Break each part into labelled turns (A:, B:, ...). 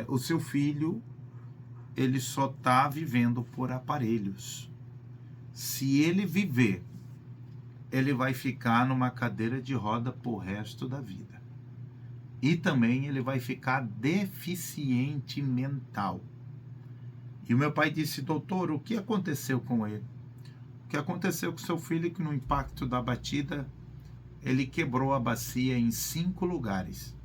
A: O seu filho, ele só está vivendo por aparelhos. Se ele viver, ele vai ficar numa cadeira de roda por resto da vida. E também ele vai ficar deficiente mental. E o meu pai disse: doutor, o que aconteceu com ele? O que aconteceu com seu filho é que no impacto da batida, ele quebrou a bacia em 5 lugares.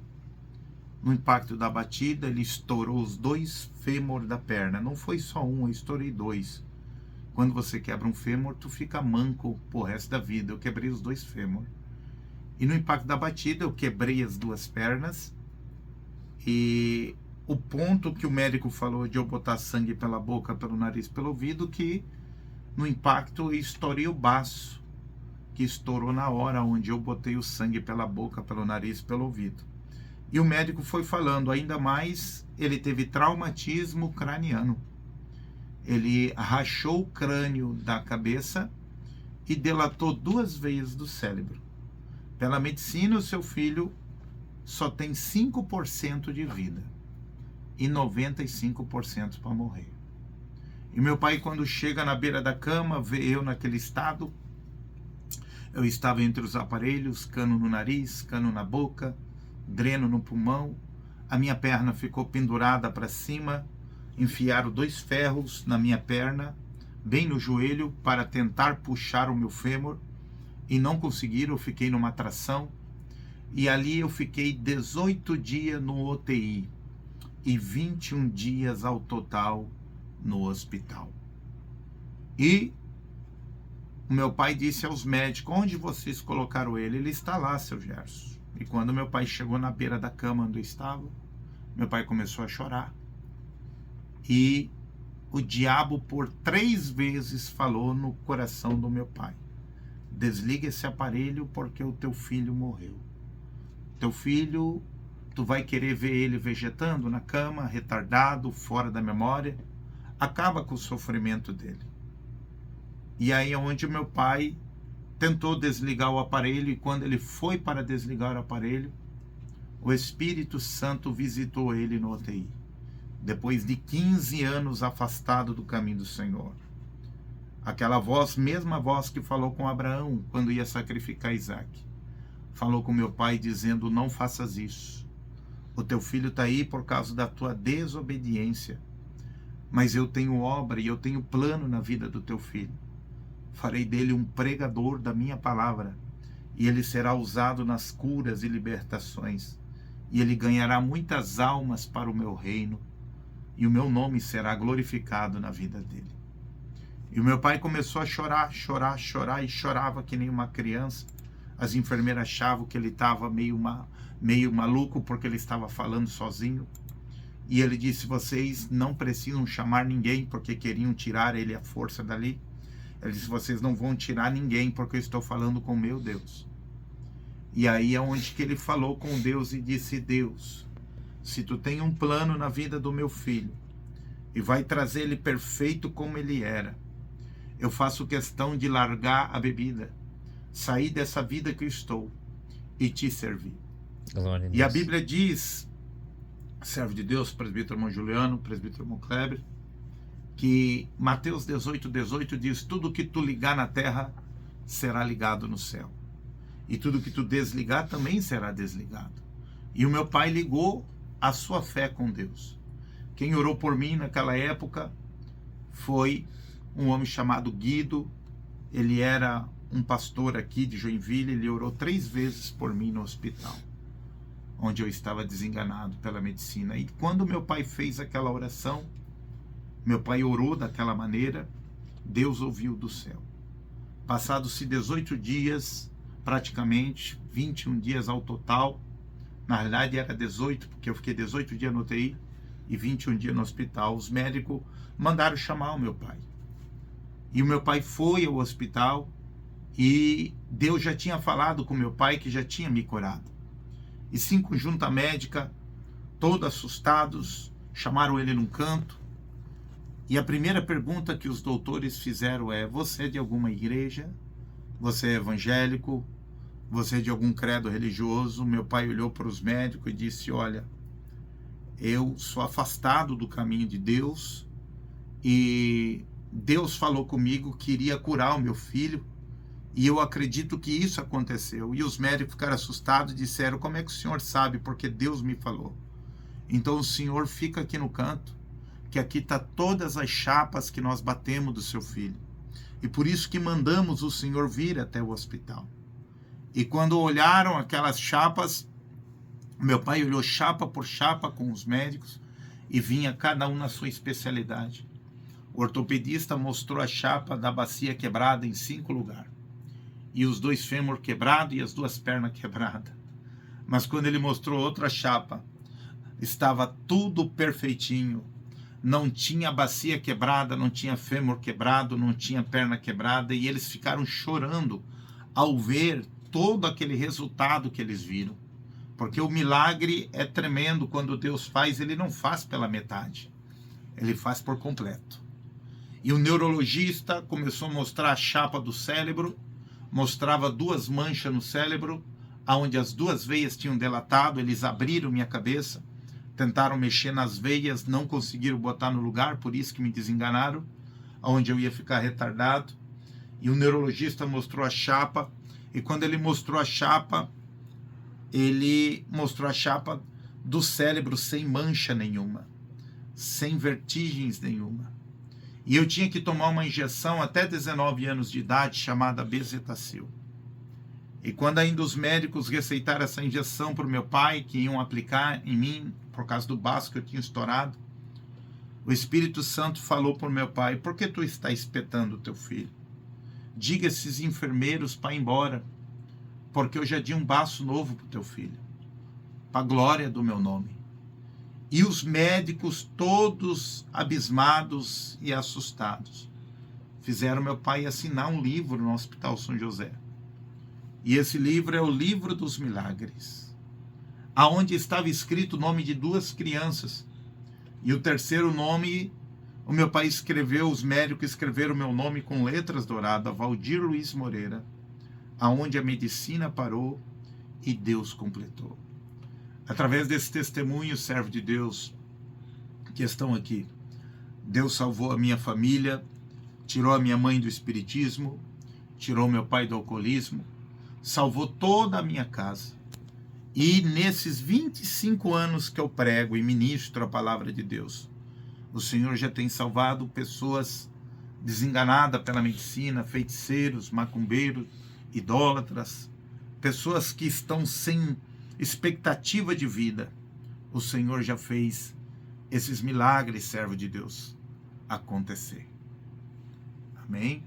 A: No impacto da batida, ele estourou os 2 fêmur da perna. Não foi só um, eu estourei 2. Quando você quebra um fêmur, tu fica manco pro resto da vida. Eu quebrei os 2 fêmur. E no impacto da batida, eu quebrei as 2 pernas. E o ponto que o médico falou de eu botar sangue pela boca, pelo nariz, pelo ouvido, que no impacto eu estourei o baço, que estourou na hora onde eu botei o sangue pela boca, pelo nariz, pelo ouvido. E o médico foi falando, ainda mais, ele teve traumatismo craniano. Ele rachou o crânio da cabeça e delatou 2 veias do cérebro. Pela medicina, o seu filho só tem 5% de vida e 95% para morrer. E meu pai, quando chega na beira da cama, vê eu naquele estado. Eu estava entre os aparelhos, cano no nariz, cano na boca, dreno no pulmão. A minha perna ficou pendurada para cima. Enfiaram 2 ferros na minha perna, bem no joelho, para tentar puxar o meu fêmur. E não conseguiram, eu fiquei numa tração. E ali eu fiquei 18 dias no UTI e 21 dias ao total no hospital. E o meu pai disse aos médicos: onde vocês colocaram ele? Ele está lá, seu Gerson. E quando meu pai chegou na beira da cama onde eu estava, meu pai começou a chorar. E o diabo por 3 vezes falou no coração do meu pai: desliga esse aparelho porque o teu filho morreu. Teu filho, tu vai querer ver ele vegetando na cama, retardado, fora da memória. Acaba com o sofrimento dele. E aí é onde o meu pai tentou desligar o aparelho, e quando ele foi para desligar o aparelho, o Espírito Santo visitou ele no UTI. Depois de 15 anos afastado do caminho do Senhor. Aquela voz, mesma voz que falou com Abraão quando ia sacrificar Isaac, falou com meu pai dizendo: não faças isso. O teu filho está aí por causa da tua desobediência. Mas eu tenho obra e eu tenho plano na vida do teu filho. Farei dele um pregador da minha palavra. E ele será usado nas curas e libertações. E ele ganhará muitas almas para o meu reino. E o meu nome será glorificado na vida dele. E o meu pai começou a chorar, chorar, chorar, e chorava que nem uma criança. As enfermeiras achavam que ele estava meio maluco porque ele estava falando sozinho. E ele disse: vocês não precisam chamar ninguém porque queriam tirar ele à força dali. Ele disse: vocês não vão tirar ninguém porque eu estou falando com meu Deus. E aí é onde que ele falou com Deus e disse: Deus, se tu tem um plano na vida do meu filho e vai trazer ele perfeito como ele era, eu faço questão de largar a bebida, sair dessa vida que eu estou e te servir.
B: Glória a
A: E a
B: Deus.
A: Bíblia diz, servo de Deus, presbítero irmão Juliano, presbítero irmão Kleber, que Mateus 18:18 diz: tudo que tu ligar na terra será ligado no céu, e tudo que tu desligar também será desligado. E o meu pai ligou a sua fé com Deus. Quem orou por mim naquela época foi um homem chamado Guido. Ele era um pastor aqui de Joinville. Ele orou 3 vezes por mim no hospital, onde eu estava desenganado pela medicina. E quando meu pai fez aquela oração, meu pai orou daquela maneira, Deus ouviu do céu. Passados-se 18 dias, praticamente 21 dias ao total, na realidade era 18, porque eu fiquei 18 dias no UTI e 21 dias no hospital, os médicos mandaram chamar o meu pai. E o meu pai foi ao hospital e Deus já tinha falado com meu pai que já tinha me curado. E 5 junta médica, todos assustados, chamaram ele num canto. E a primeira pergunta que os doutores fizeram é: você é de alguma igreja? Você é evangélico? Você é de algum credo religioso? Meu pai olhou para os médicos e disse: olha, Eu sou afastado do caminho de Deus e Deus falou comigo que iria curar o meu filho e eu acredito que isso aconteceu. E os médicos ficaram assustados e disseram: como é que o senhor sabe? Porque Deus me falou. Então o senhor fica aqui no canto, que aqui está todas as chapas que nós batemos do seu filho. E por isso que mandamos o senhor vir até o hospital. E quando olharam aquelas chapas, meu pai olhou chapa por chapa com os médicos e vinha cada um na sua especialidade. O ortopedista mostrou a chapa da bacia quebrada em 5 lugares. E os 2 fêmur quebrados e as 2 pernas quebradas. Mas quando ele mostrou outra chapa, estava tudo perfeitinho. Não tinha bacia quebrada, não tinha fêmur quebrado, não tinha perna quebrada. E eles ficaram chorando ao ver todo aquele resultado que eles viram. Porque o milagre é tremendo. Quando Deus faz, ele não faz pela metade. Ele faz por completo. E o neurologista começou a mostrar a chapa do cérebro, mostrava 2 manchas no cérebro, onde as 2 veias tinham dilatado. Eles abriram minha cabeça, tentaram mexer nas veias, não conseguiram botar no lugar, por isso que me desenganaram, onde eu ia ficar retardado. E o neurologista mostrou a chapa, e quando ele mostrou a chapa do cérebro sem mancha nenhuma, sem vertigens nenhuma. E eu tinha que tomar uma injeção até 19 anos de idade, chamada Bezetacil. E quando ainda os médicos receitaram essa injeção para o meu pai, que iam aplicar em mim, por causa do baço que eu tinha estourado, o Espírito Santo falou para o meu pai: por que tu está espetando o teu filho? Diga a esses enfermeiros para ir embora, porque eu já dei um baço novo para o teu filho, para a glória do meu nome. E os médicos, todos abismados e assustados, fizeram meu pai assinar um livro no Hospital São José. E esse livro é o Livro dos Milagres, aonde estava escrito o nome de 2 crianças. E o terceiro nome, o meu pai escreveu, os médicos escreveram o meu nome com letras douradas, Valdir Luiz Moreira, aonde a medicina parou e Deus completou. Através desse testemunho, servo de Deus, que estão aqui, Deus salvou a minha família, tirou a minha mãe do espiritismo, tirou meu pai do alcoolismo, salvou toda a minha casa. E nesses 25 anos que eu prego e ministro a palavra de Deus, o Senhor já tem salvado pessoas desenganadas pela medicina, feiticeiros, macumbeiros, idólatras, pessoas que estão sem expectativa de vida. O Senhor já fez esses milagres, servo de Deus, acontecer. Amém?